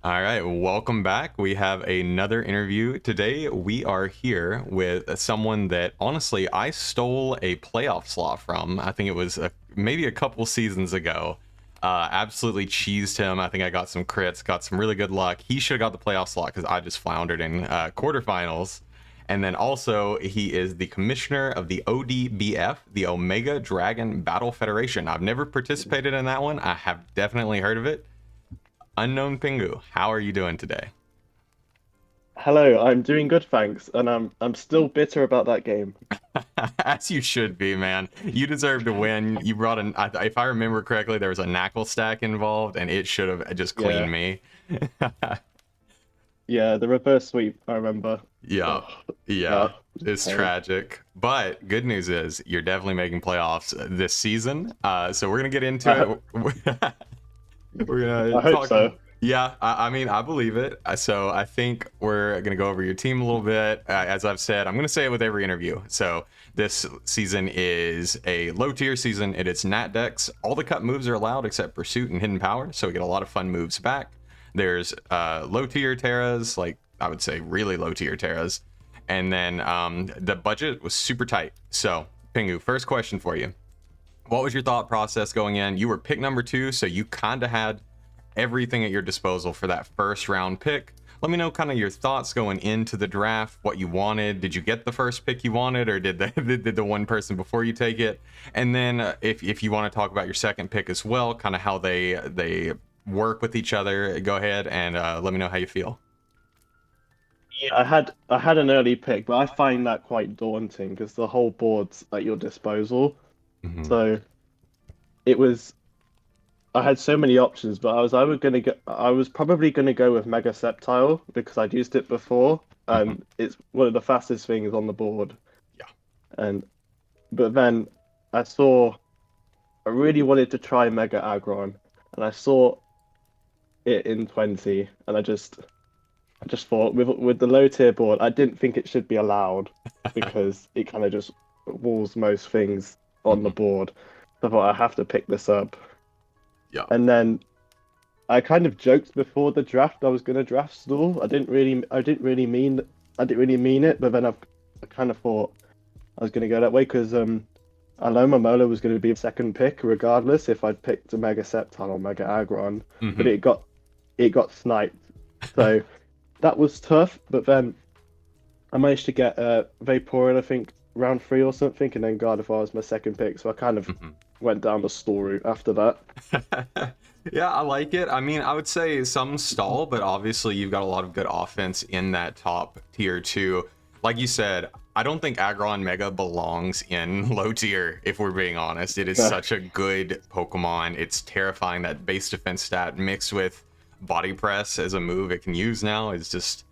All right, welcome back. We have another interview. Today, we are here with someone that honestly I stole a playoff slot from. I think it was maybe a couple seasons ago. Absolutely cheesed him. I think I got some crits, got some really good luck. He should have got the playoff slot because I just floundered in quarterfinals. And then also, he is the commissioner of the ODBF, the Omega Dragon Battle Federation. I've never participated in that one. I have definitely heard of it. Unknown Pingu, how are you doing today? Hello, I'm doing good, thanks, and I'm still bitter about that game. As you should be, man. You deserve to win. You brought an, if I remember correctly, there was a knuckle stack involved, and it should have just cleaned Yeah, me. yeah, the reverse sweep, I remember. Yeah, Oh, yeah, that was it's pain. tragic. But good news is you're definitely making playoffs this season. So we're gonna get I, into ho- it. We're gonna I hope talk. so. Yeah, I mean, I believe it. So I think we're gonna go over your team a little bit. As I've said, I'm gonna say it with every interview. So this season is a low tier season. It is Nat decks. All the cut moves are allowed except Pursuit and Hidden Power. So we get a lot of fun moves back. There's low tier Terras, like I would say really low tier Terras, and then the budget was super tight. So Pingu, first question for you. What was your thought process going in? You were pick number 2, so you kind of had everything at your disposal for that first round pick. Let me know kind of your thoughts going into the draft, what you wanted. Did you get the first pick you wanted, or did the did the one person before you take it? And then if you want to talk about your second pick as well, kind of how they work with each other, go ahead and let me know how you feel. Yeah, I had an early pick, but I find that quite daunting because the whole board's at your disposal. Hmm. So it was I had so many options, but I was probably gonna go with Mega Septile because I'd used it before Hmm. and it's one of the fastest things on the board. Yeah. And but then I saw I really wanted to try Mega Aggron, and I saw it in 20, and I just thought with the low tier board, I didn't think it should be allowed because it kind of just walls most things on the Hmm. board. So I thought I have to pick this up, Yeah. and then I kind of joked before the draft I was going to draft Stall. I didn't really mean it, but then I kind of thought I was going to go that way because Aloma Mola was going to be a second pick regardless if I'd picked a Mega Sceptile or Mega Aggron, but Hmm. it got sniped. So that was tough. But then I managed to get Vaporeon, I think round 3 or something, and then Gardevoir was my second pick. So I kind of Hmm. went down the stall route after that. Yeah, I like it. I mean, I would say some stall, but obviously you've got a lot of good offense in that top tier too. Like you said, I don't think Aggron Mega belongs in low tier, if we're being honest. It is such a good Pokemon. It's terrifying. That base defense stat mixed with body press as a move it can use now is just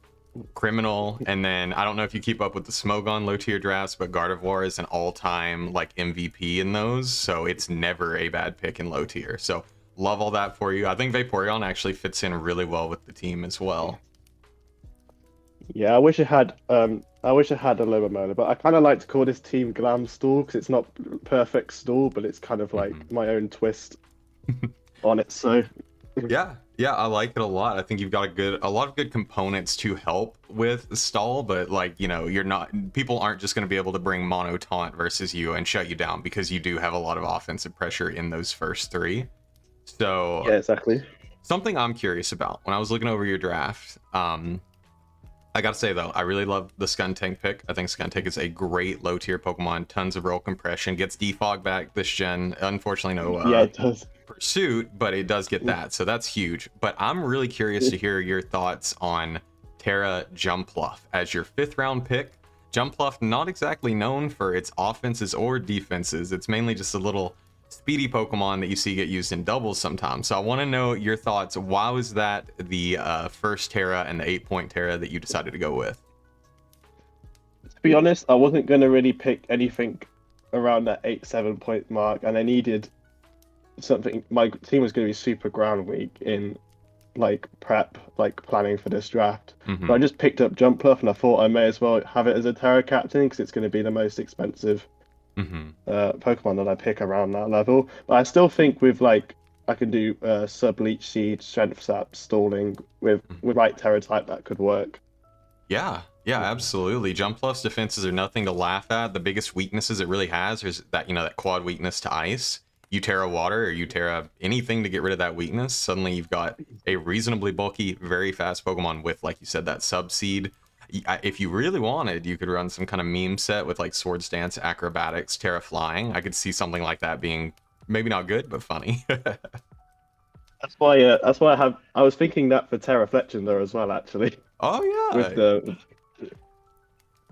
criminal. And then I don't know if you keep up with the Smogon low tier drafts, but Gardevoir is an all-time like MVP in those, so it's never a bad pick in low tier. So love all that for you. I think Vaporeon actually fits in really well with the team as well. Yeah, I wish I had a lower motor, but I kind of like to call this team Glam Stall because it's not perfect stall, but it's kind of like Mhm. my own twist on it. So Yeah, yeah, I like it a lot. I think you've got a lot of good components to help with stall, but like, you're not, people aren't just going to be able to bring mono taunt versus you and shut you down because you do have a lot of offensive pressure in those first three. So yeah, exactly. something I'm curious about when I was looking over your draft, I gotta say though, I really love the Skuntank pick. I think Skuntank is a great low tier Pokemon. Tons of roll compression. Gets defog back this gen. Unfortunately, no Yeah, it does. pursuit, but it does get that, so that's huge. But I'm really curious to hear your thoughts on Tera Jumpluff as your 5th round pick. Jumpluff not exactly known for its offenses or defenses. It's mainly just a little speedy Pokemon that you see get used in doubles sometimes. So I want to know your thoughts. Why was that the first Terra and the 8-point Terra that you decided to go with? To be honest, I wasn't going to really pick anything around that 8-7 point mark, and I needed something. My team was going to be super ground weak in like prep, like planning for this draft. So I Hmm. just picked up Jump Puff, and I thought I may as well have it as a Terra Captain because it's going to be the most expensive Hmm. Pokemon that I pick around that level. But I still think with like I can do sub leech seed, strength sap, stalling with right Terra type that could work. Yeah, yeah, absolutely. Jumpluff's defenses are nothing to laugh at. The biggest weaknesses it really has is that, that quad weakness to ice. You Terra water or you Terra anything to get rid of that weakness. Suddenly you've got a reasonably bulky, very fast Pokemon with, like you said, that sub seed. If you really wanted, you could run some kind of meme set with like Swords Dance, Acrobatics, Terra Flying. I could see something like that being maybe not good, but funny. I was thinking that for Terra Fletchinder as well, actually, Oh with yeah. the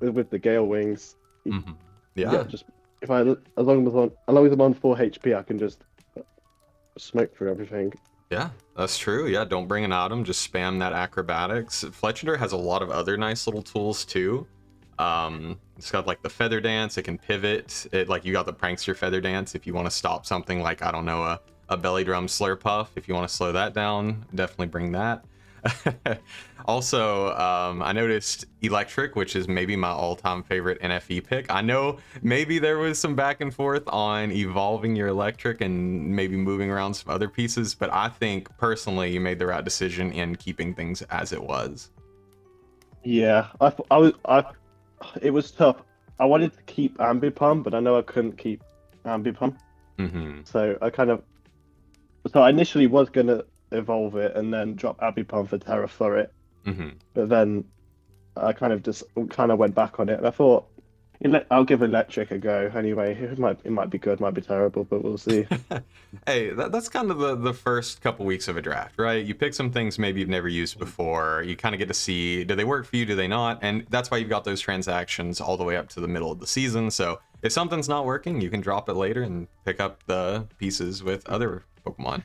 with the Gale Wings. Hmm. Yeah, Yeah. just if I as long as I'm on 4 HP, I can just smoke through everything. Yeah, that's true. Yeah, don't bring an item, just spam that acrobatics. Fletchinder has a lot of other nice little tools too. It's got like the feather dance, it can pivot. It like you got the prankster feather dance if you want to stop something like, I don't know, a belly drum slurpuff. If you want to slow that down, definitely bring that. Also, I noticed Electric, which is maybe my all-time favorite NFE pick. I know maybe there was some back and forth on evolving your Electric and maybe moving around some other pieces, but I think personally you made the right decision in keeping things as it was. Yeah, it was tough. I wanted to keep Ambipom, but I know I couldn't keep Ambipom. Mm-hmm. So I initially was gonna evolve it and then drop Ambipom for Terra for it, Mm-hmm. but then I kind of went back on it, and I thought, I'll give Electric a go anyway. It might be good, might be terrible, but we'll see. Hey, that's kind of the first couple weeks of a draft, right? You pick some things maybe you've never used before. You kind of get to see, do they work for you, do they not? And that's why you've got those transactions all the way up to the middle of the season. So if something's not working, you can drop it later and pick up the pieces with other Pokemon.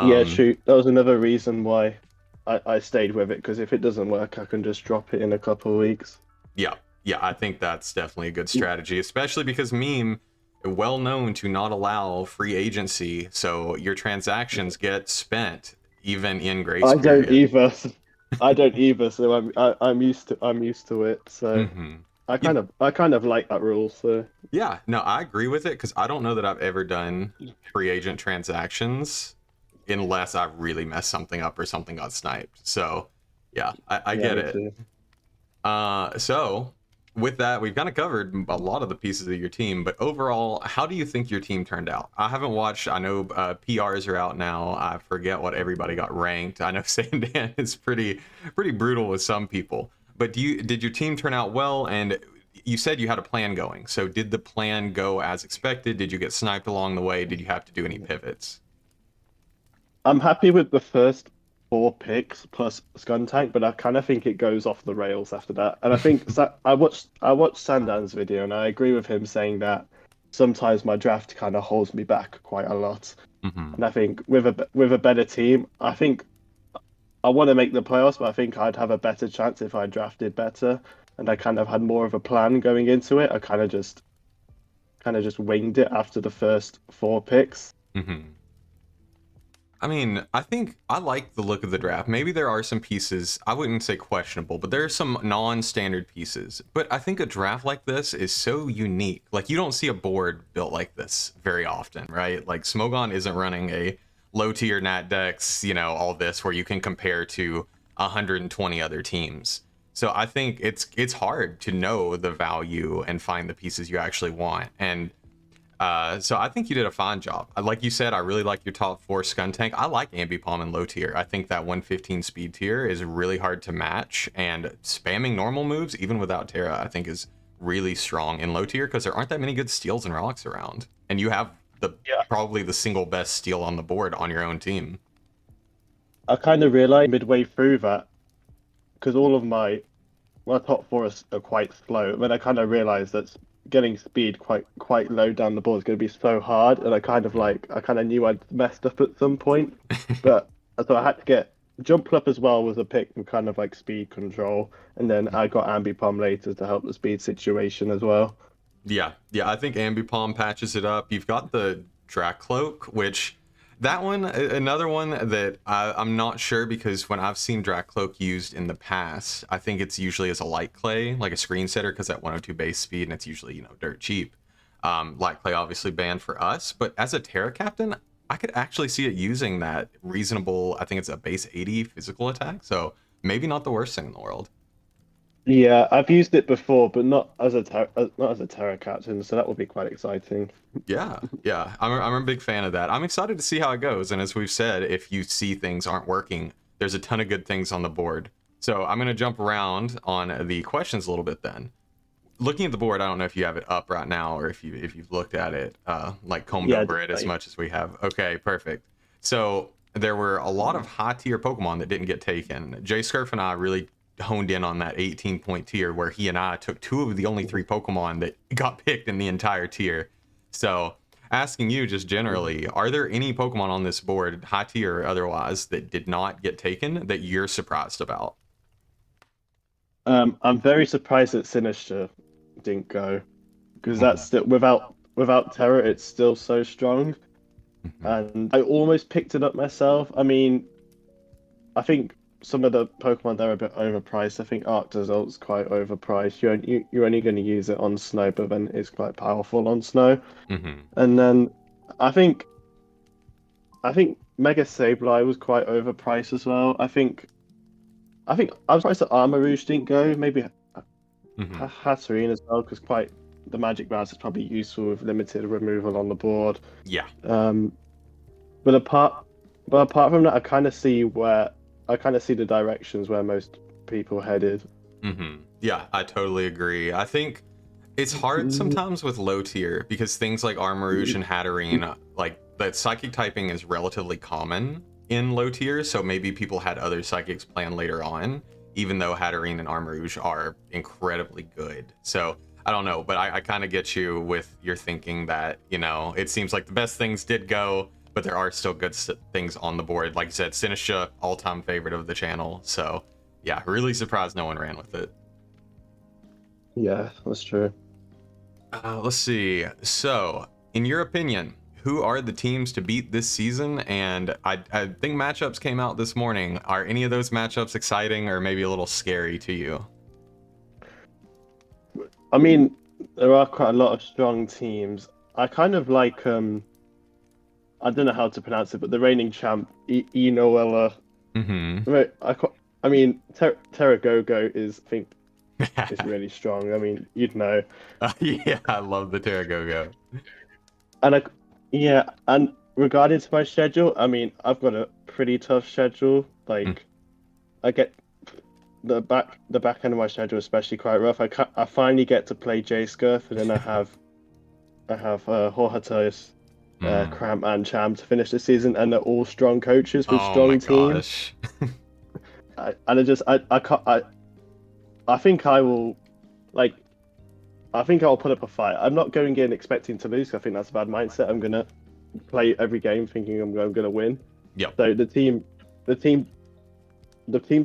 Yeah, Um, shoot, that was another reason why I stayed with it, because if it doesn't work, I can just drop it in a couple of weeks. yeah, yeah, I think that's definitely a good strategy, especially because Meme well known to not allow free agency, so your transactions get spent even in grace I don't period. either. I don't either, so I'm used to it. So Mm-hmm. I kind of like that rule. So Yeah, no, I agree with it because I don't know that I've ever done free agent transactions unless I really messed something up or something got sniped. So, yeah, I yeah, get me it. too. So with that, we've kind of covered a lot of the pieces of your team, but overall, how do you think your team turned out? I haven't watched. I know PRs are out now. I forget what everybody got ranked. I know Sandan is pretty brutal with some people. But did your team turn out well? And you said you had a plan going. So did the plan go as expected? Did you get sniped along the way? Did you have to do any pivots? I'm happy with the first 4 picks plus Skuntank, but I kind of think it goes off the rails after that. And I think I watched Sandan's video, and I agree with him saying that sometimes my draft kind of holds me back quite a lot. Hmm. And I think with a better team, I think I want to make the playoffs, but I think I'd have a better chance if I drafted better and I kind of had more of a plan going into it. I kind of just winged it after the first 4 picks. Hmm. I mean, I think I like the look of the draft. Maybe there are some pieces, I wouldn't say questionable, but there are some non standard pieces. But I think a draft like this is so unique. Like, you don't see a board built like this very often, right? Like, Smogon isn't running a low tier Nat Dex, all this where you can compare to 120 other teams. So I think it's hard to know the value and find the pieces you actually want. And so I think you did a fine job. Like you said, I really like your top 4 Skuntank. I like Ambipom in low tier. I think that 115 speed tier is really hard to match, and spamming normal moves, even without Terra, I think is really strong in low tier because there aren't that many good steals and rocks around. And you have Yeah. probably the single best steal on the board on your own team. I kind of realized midway through that because all of my top 4 are quite slow, but I kind of realized that getting speed quite low down the board is going to be so hard, and I kind of knew I'd messed up at some point, but so I had to get Jumpluff as well was a pick for kind of like speed control, and then I got Ambipom later to help the speed situation as well. Yeah, yeah, I think Ambipom patches it up. You've got the Dracloak, which that one, another one that I'm not sure because when I've seen Dracloak used in the past, I think it's usually as a light clay, like a screen setter, because at 102 base speed and it's usually dirt cheap. Light clay obviously banned for us, but as a Terra captain, I could actually see it using that reasonable, I think it's a base 80 physical attack, so maybe not the worst thing in the world. Yeah, I've used it before, but not as a Terra captain, so that would be quite exciting. Yeah, yeah, I'm a big fan of that. I'm excited to see how it goes, and as we've said, if you see things aren't working, there's a ton of good things on the board. So I'm gonna jump around on the questions a little bit then. Looking at the board, I don't know if you have it up right now or if you've looked at it, like combed Yeah, over it as much as we have. Okay, perfect. So there were a lot of high tier Pokemon that didn't get taken. Jay Scurf and I really honed in on that 18-point tier where he and I took two of the only three Pokemon that got picked in the entire tier. So asking you just generally, are there any Pokemon on this board, high tier or otherwise, that did not get taken that you're surprised about? I'm very surprised that Sinister didn't go because Mhm, that's still without Terra, it's still so strong. mhm. And I almost picked it up myself. I mean, I think some of the Pokemon there are a bit overpriced. I think Arctozal's quite overpriced. You're only going to use it on snow, but then it's quite powerful on snow. Mhm. And then I think I think Mega Sableye was quite overpriced as well. I think I was surprised that Armarouge didn't go. Maybe Mhm. Hatterene as well, because quite the Magic Mouse is probably useful with limited removal on the board. Yeah. Um, but apart from that, I kind of see the directions where most people headed. Yeah, I totally agree. I think it's hard sometimes with low tier because things like Armarouge and Hatterene, like that psychic typing is relatively common in low tier, so maybe people had other psychics planned later on, even though Hatterene and Armarouge are incredibly good. So I don't know, but I kind of get you with your thinking that, it seems like the best things did go, but there are still good things on the board. Like you said, Sinistra, all-time favorite of the channel. So yeah, really surprised no one ran with it. Yeah, that's true. Let's see. So, in your opinion, who are the teams to beat this season? And I think matchups came out this morning. Are any of those matchups exciting or maybe a little scary to you? I mean, there are quite a lot of strong teams. I kind of like I don't know how to pronounce it, but the reigning champ, Inoella. Mm-hmm. Right, I mean, Terragogo I think, is really strong. I mean, you'd know. Yeah, I love the Terragogo. And yeah, and regarding to my schedule, I mean, I've got a pretty tough schedule. Mm. Like, I get the back end of my schedule, especially quite rough. I finally get to play J Scurf, and then I have Horhatus, Mm. Cramp, and Cham to finish the season, and they're all strong coaches with Oh my strong teams. gosh. And I can't I think I will like I think I'll put up a fight. I'm not going in expecting to lose. I think that's a bad mindset. I'm gonna play every game thinking I'm gonna win. Yep. So the team, the teams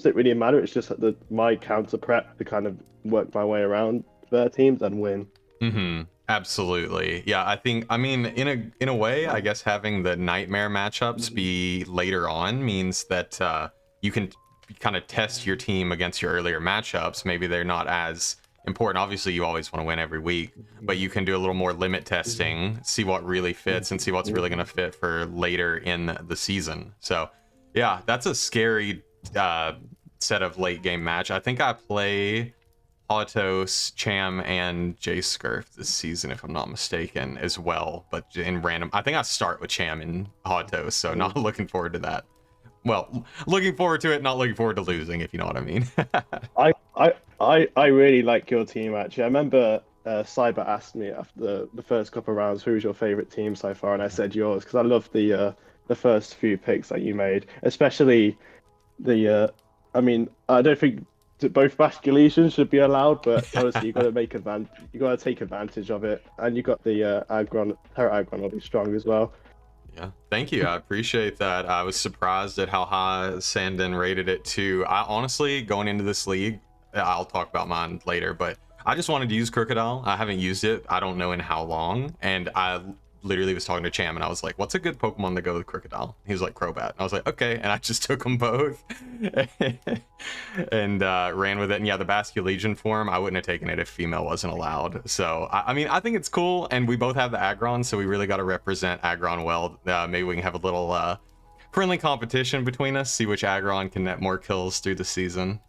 that really matter. It's just my counter prep to kind of work my way around their teams and win. Mm-hmm. Absolutely. Yeah, I mean, in a way, I guess having the nightmare matchups be later on means that you can kind of test your team against your earlier matchups. Maybe they're not as important. Obviously, you always want to win every week, but you can do a little more limit testing, see what really fits, and see what's really going to fit for later in the season. So, yeah, that's a scary set of late game match. I think I play Autos, Cham, and J Scurf this season, if I'm not mistaken, as well. But in random, I think I start with Cham and Autos, so not looking forward to that. Well, looking forward to it, not looking forward to losing, if you know what I mean. I really like your team actually. I remember Cyber asked me after the first couple of rounds, who's your favorite team so far, and I said yours because I love the first few picks that you made, especially the. I mean, I don't think both masculations should be allowed, but honestly, you got to make advantage. You got to take advantage of it, and you got the Aggron. Terra Aggron will be strong as well. Yeah, thank you. I appreciate that. I was surprised at how high Sandin rated it too. I honestly, going into this league, I'll talk about mine later, but I just wanted to use Crocodile. I haven't used it. I don't know in how long, and I literally was talking to Cham, and I was like, what's a good Pokemon to go with Crocodile? He was like, Crobat. And I was like, okay. And I just took them both and ran with it. And yeah, the Basculegion form, I wouldn't have taken it if female wasn't allowed. So, I mean, I think it's cool. And we both have the Aggron, so we really got to represent Aggron well. Maybe we can have a little friendly competition between us, see which Aggron can net more kills through the season.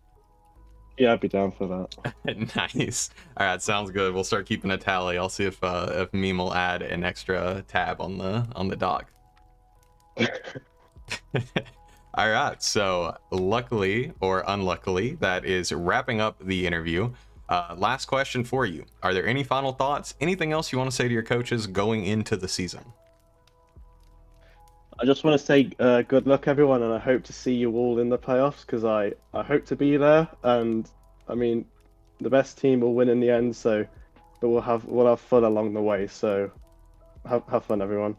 Yeah, I'd be down for that. Nice. All right, sounds good. We'll start keeping a tally. I'll see if Meme will add an extra tab on the doc. All right. So luckily or unluckily, that is wrapping up the interview. Last question for you: are there any final thoughts? Anything else you want to say to your coaches going into the season? I just want to say good luck, everyone, and I hope to see you all in the playoffs because I hope to be there. And I mean, the best team will win in the end. So, but we'll have fun along the way. So, have fun, everyone.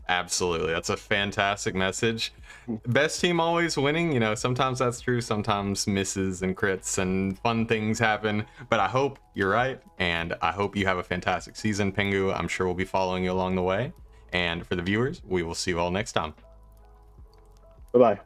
Absolutely, that's a fantastic message. Best team always winning. You know, sometimes that's true. Sometimes misses and crits and fun things happen. But I hope you're right, and I hope you have a fantastic season, Pingu. I'm sure we'll be following you along the way. And for the viewers, we will see you all next time. Bye-bye.